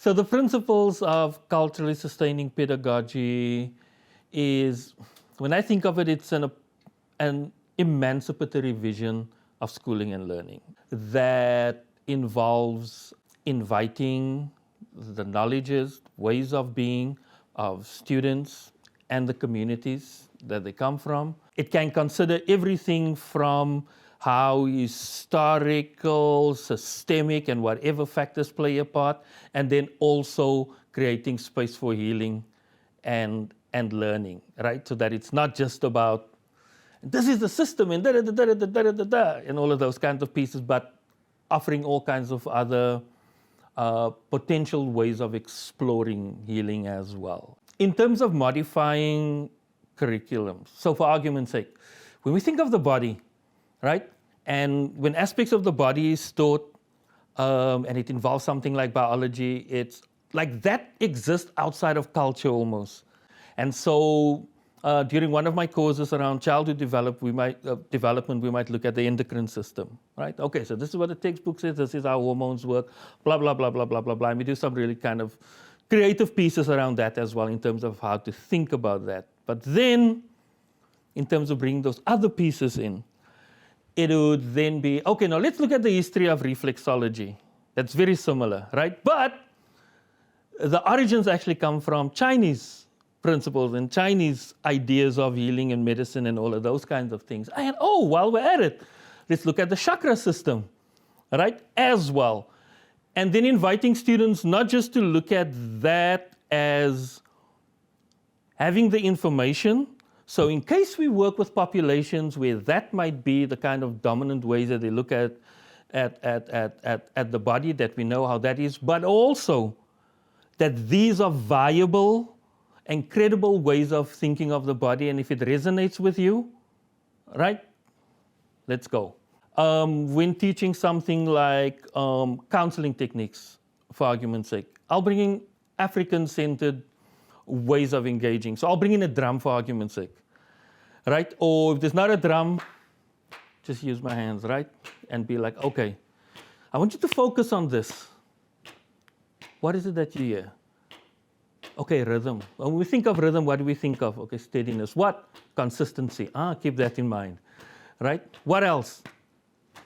So the principles of culturally sustaining pedagogy is, when I think of it, it's an emancipatory vision of schooling and learning that involves inviting the knowledges, ways of being of students and the communities that they come from. It can consider everything from how historical, systemic, and whatever factors play a part, and then also creating space for healing and learning, right? So that it's not just about this is the system and and all of those kinds of pieces, but offering all kinds of other potential ways of exploring healing as well. In terms of modifying curriculums, so for argument's sake, when we think of the body, right, and when aspects of the body is taught, and it involves something like biology, it's like that exists outside of culture almost. And so during one of my courses around childhood development, we might look at the endocrine system, right? Okay, so this is what the textbook says, this is how hormones work, blah, blah, blah, blah, blah, blah, blah. And we do some really kind of creative pieces around that as well in terms of how to think about that. But then, in terms of bringing those other pieces in, it would then be, okay, now let's look at the history of reflexology. That's very similar, right? But the origins actually come from Chinese principles and Chinese ideas of healing and medicine and all of those kinds of things. And while we're at it, let's look at the chakra system, right, as well. And then inviting students not just to look at that as having the information. So in case we work with populations where that might be the kind of dominant ways that they look at the body, that we know how that is, but also that these are viable and credible ways of thinking of the body, and if it resonates with you, right, let's go. When teaching something like counseling techniques, for argument's sake, I'll bring in African-centered ways of engaging. So I'll bring in a drum for argument's sake, right? Or if there's not a drum, just use my hands, right? And be like, okay, I want you to focus on this. What is it that you hear? Okay, rhythm. When we think of rhythm, what do we think of? Okay, steadiness. What? Consistency. Keep that in mind, right? What else?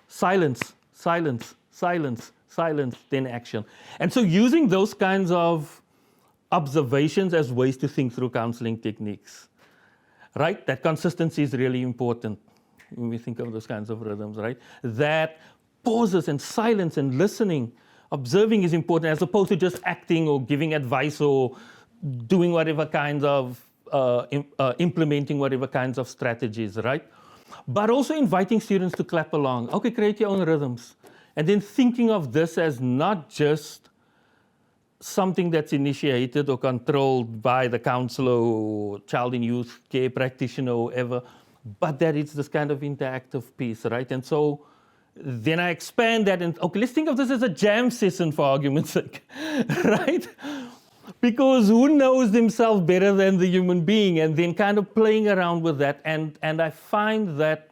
Silence, silence, silence, silence, then action. And so using those kinds of observations as ways to think through counseling techniques, right? That consistency is really important when we think of those kinds of rhythms, right? That pauses and silence and listening, observing is important as opposed to just acting or giving advice or doing whatever kinds of, implementing whatever kinds of strategies, right? But also inviting students to clap along. Okay, create your own rhythms. And then thinking of this as not just something that's initiated or controlled by the counselor or child and youth care practitioner or whoever, but that it's this kind of interactive piece, right? And so then I expand that and, okay, let's think of this as a jam session for argument's sake, right? Because who knows themselves better than the human being? And then kind of playing around with that. And I find that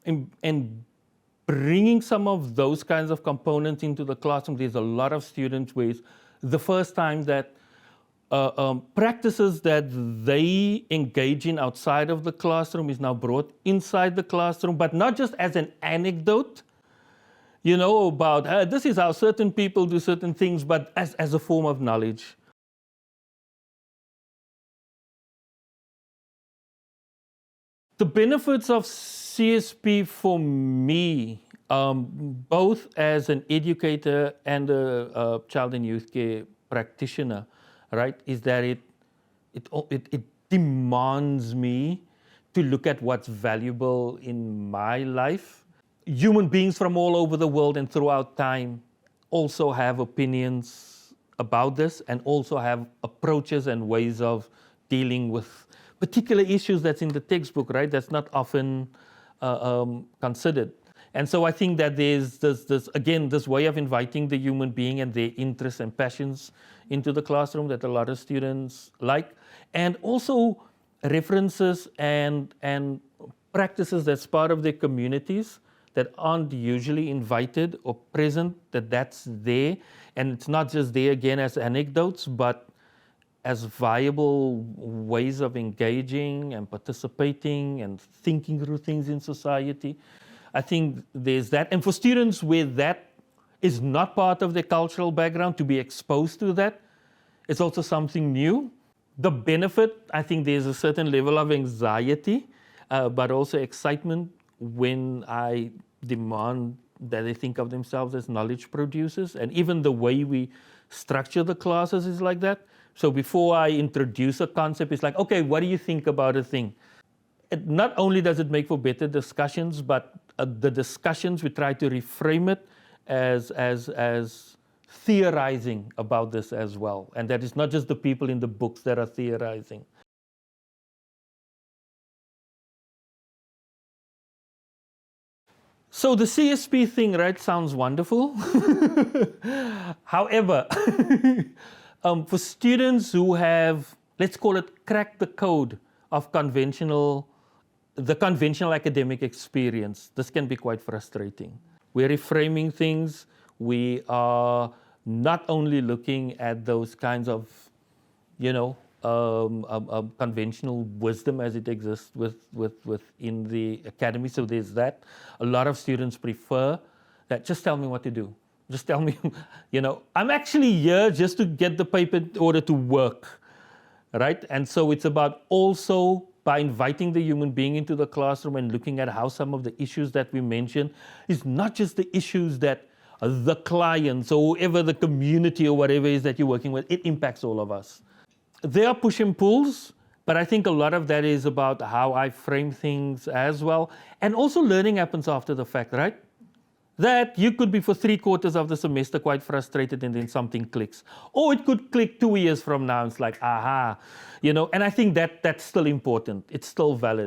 in bringing some of those kinds of components into the classroom, there's a lot of students where it's the first time that practices that they engage in outside of the classroom is now brought inside the classroom, but not just as an anecdote, you know, about this is how certain people do certain things, but as a form of knowledge. The benefits of CSP for me, both as an educator and a child and youth care practitioner, right, is that it demands me to look at what's valuable in my life. Human beings from all over the world and throughout time also have opinions about this and also have approaches and ways of dealing with particular issues that's in the textbook, right? That's not often considered. And so I think that there's this way of inviting the human being and their interests and passions into the classroom that a lot of students like. And also references and practices that's part of their communities that aren't usually invited or present, that's there. And it's not just there again as anecdotes, but as viable ways of engaging and participating and thinking through things in society. I think there's that. And for students where that is not part of their cultural background, to be exposed to that, it's also something new. The benefit, I think there's a certain level of anxiety, but also excitement when I demand that they think of themselves as knowledge producers. And even the way we structure the classes is like that. So before I introduce a concept, it's like, okay, what do you think about a thing? Not only does it make for better discussions, but the discussions, we try to reframe it as theorizing about this as well. And that is not just the people in the books that are theorizing. So the CSP thing, right, sounds wonderful. However, for students who have, let's call it, cracked the code of the conventional academic experience, this can be quite frustrating. We're reframing things. We are not only looking at those kinds of, conventional wisdom as it exists within the academy. So there's that. A lot of students prefer that. Just tell me what to do. Just tell me, I'm actually here just to get the paper in order to work, right? And so it's about also by inviting the human being into the classroom and looking at how some of the issues that we mentioned is not just the issues that the clients or whoever the community or whatever is that you're working with, it impacts all of us. There are push and pulls, but I think a lot of that is about how I frame things as well. And also learning happens after the fact, right? That you could be for 3/4 of the semester quite frustrated and then something clicks. Or it could click 2 years from now. It's like, aha, and I think that's still important. It's still valid.